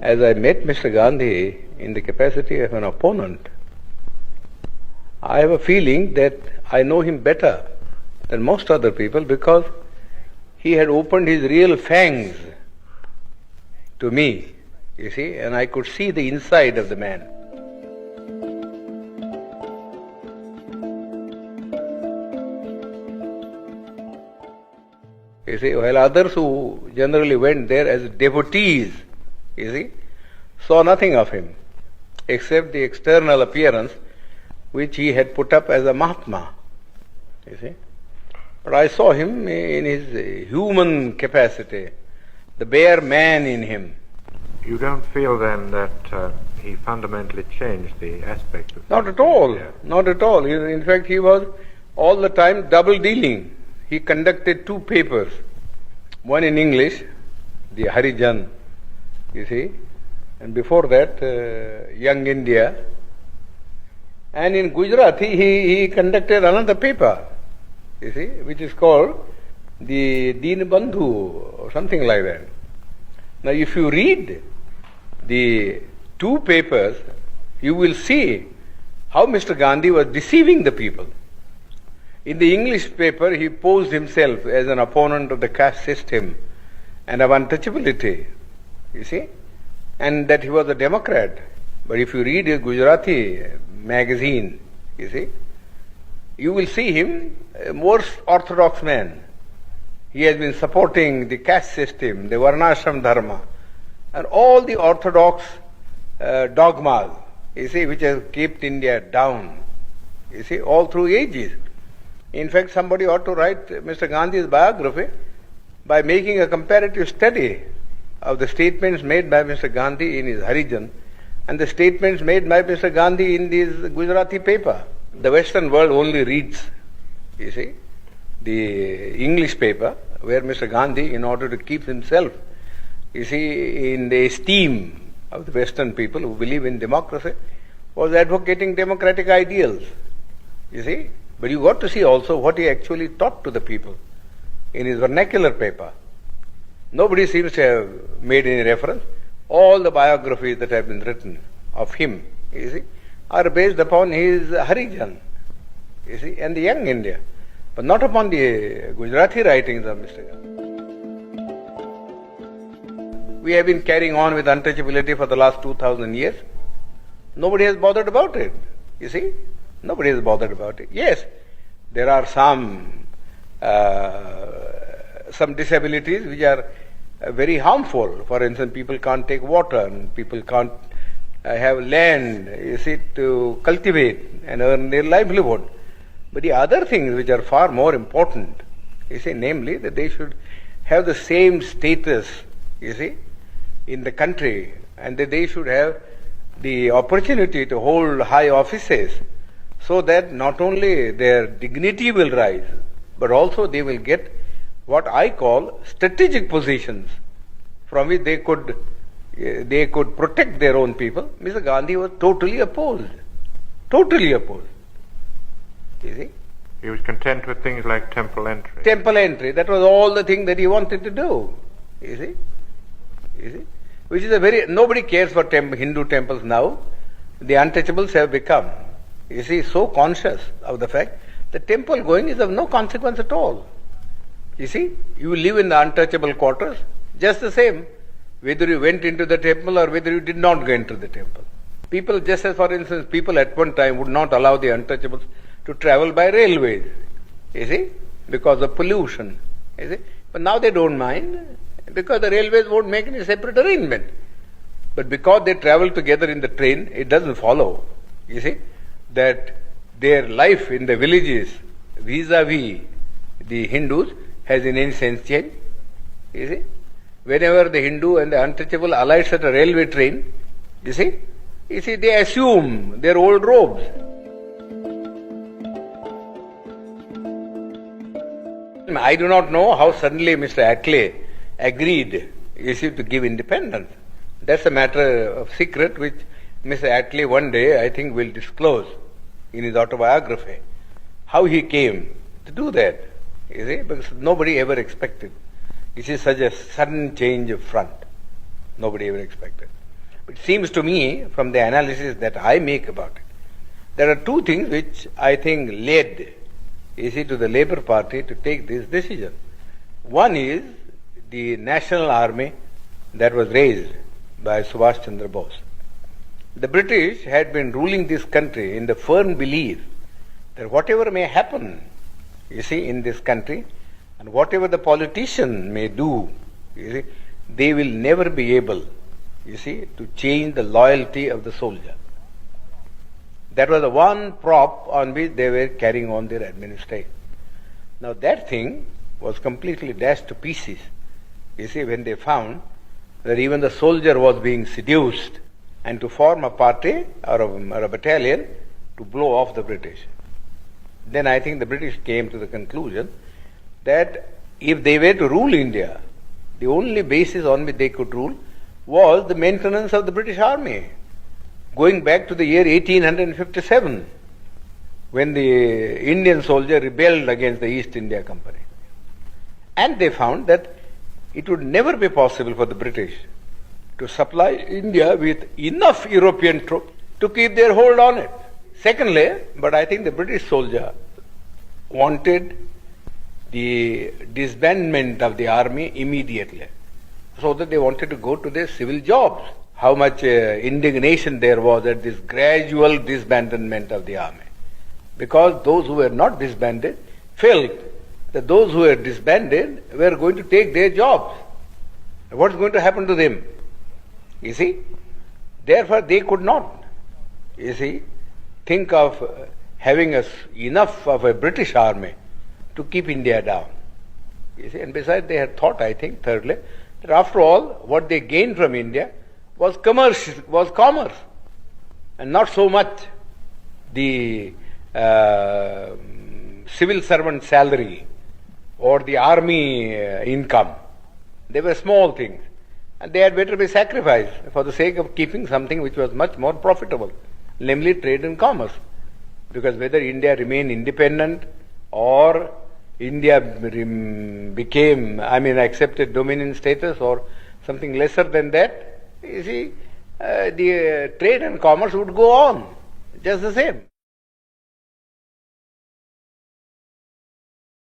as I met Mr. Gandhi in the capacity of an opponent, I have a feeling that I know him better than most other people because he had opened his real fangs to me, you see, and I could see the inside of the man. You see, while others who generally went there as devotees, you see, saw nothing of him except the external appearance which he had put up as a Mahatma, you see. But I saw him in his human capacity, the bare man in him. You don't feel then that he fundamentally changed the aspect of Not at all, not at all. In fact, he was all the time double dealing. He conducted two papers, one in English, the Harijan, you see, and before that, Young India. And in Gujarati, he conducted another paper, you see, which is called the Deen Bandhu or something like that. Now, if you read the two papers, you will see how Mr. Gandhi was deceiving the people. In the English paper, he posed himself as an opponent of the caste system and of untouchability, you see, and that he was a Democrat. But if you read his Gujarati magazine, you see, you will see him a more orthodox man. He has been supporting the caste system, the Varnashram Dharma, and all the orthodox dogmas, you see, which have kept India down, you see, all through ages. In fact, somebody ought to write Mr. Gandhi's biography by making a comparative study of the statements made by Mr. Gandhi in his Harijan and the statements made by Mr. Gandhi in this Gujarati paper. The Western world only reads, you see, the English paper, where Mr. Gandhi, in order to keep himself, you see, in the esteem of the Western people who believe in democracy, was advocating democratic ideals, you see. But you got to see also what he actually taught to the people in his vernacular paper. Nobody seems to have made any reference. All the biographies that have been written of him, you see, are based upon his Harijan, you see, and the Young India, but not upon the Gujarati writings of Mr. Gandhi. We have been carrying on with untouchability for the last 2000 years. Nobody has bothered about it, you see. Nobody is bothered about it. Yes, there are some disabilities which are very harmful. For instance, people can't take water and people can't have land, you see, to cultivate and earn their livelihood. But the other things which are far more important, you see, namely that they should have the same status, you see, in the country, and that they should have the opportunity to hold high offices, so that not only their dignity will rise, but also they will get what I call strategic positions from which they could protect their own people. Mr. Gandhi was totally opposed. Totally opposed. You see? He was content with things like temple entry. Temple entry, that was all the thing that he wanted to do. You see? You see? Which is nobody cares for Hindu temples now. The untouchables have become, you see, so conscious of the fact that temple going is of no consequence at all. You see, you live in the untouchable quarters, just the same, whether you went into the temple or whether you did not go into the temple. People, just as for instance, people at one time would not allow the untouchables to travel by railways, you see, because of pollution, you see. But now they don't mind, because the railways won't make any separate arrangement. But because they travel together in the train, it doesn't follow, you see, that their life in the villages vis-a-vis the Hindus has in any sense changed. You see, whenever the Hindu and the untouchable alights at a railway train, you see, they assume their old robes. I do not know how suddenly Mr. Attlee agreed, you see, to give independence. That's a matter of secret which Mr. Attlee one day, I think, will disclose in his autobiography, how he came to do that, you see, because nobody ever expected. You see, such a sudden change of front. Nobody ever expected. It seems to me, from the analysis that I make about it, there are two things which I think led, to the Labour Party to take this decision. One is the national army that was raised by Subhash Chandra Bose. The British had been ruling this country in the firm belief that whatever may happen, in this country, and whatever the politician may do, they will never be able, to change the loyalty of the soldier. That was the one prop on which they were carrying on their administration. Now that thing was completely dashed to pieces, when they found that even the soldier was being seduced and to form a party or a battalion to blow off the British. Then I think the British came to the conclusion that if they were to rule India, the only basis on which they could rule was the maintenance of the British Army, going back to the year 1857, when the Indian soldier rebelled against the East India Company. And they found that it would never be possible for the British to supply India with enough European troops to keep their hold on it. Secondly, but I think the British soldier wanted the disbandment of the army immediately, so that they wanted to go to their civil jobs. How much indignation there was at this gradual disbandment of the army. Because those who were not disbanded felt that those who were disbanded were going to take their jobs. What's going to happen to them? Therefore they could not, think of having enough of a British army to keep India down. And besides they had thought, I think, thirdly, that after all, what they gained from India was commerce, and not so much the civil servant salary or the army income. They were small things, and they had better be sacrificed for the sake of keeping something which was much more profitable, namely trade and commerce. Because whether India remained independent or India accepted dominion status or something lesser than that, the trade and commerce would go on just the same.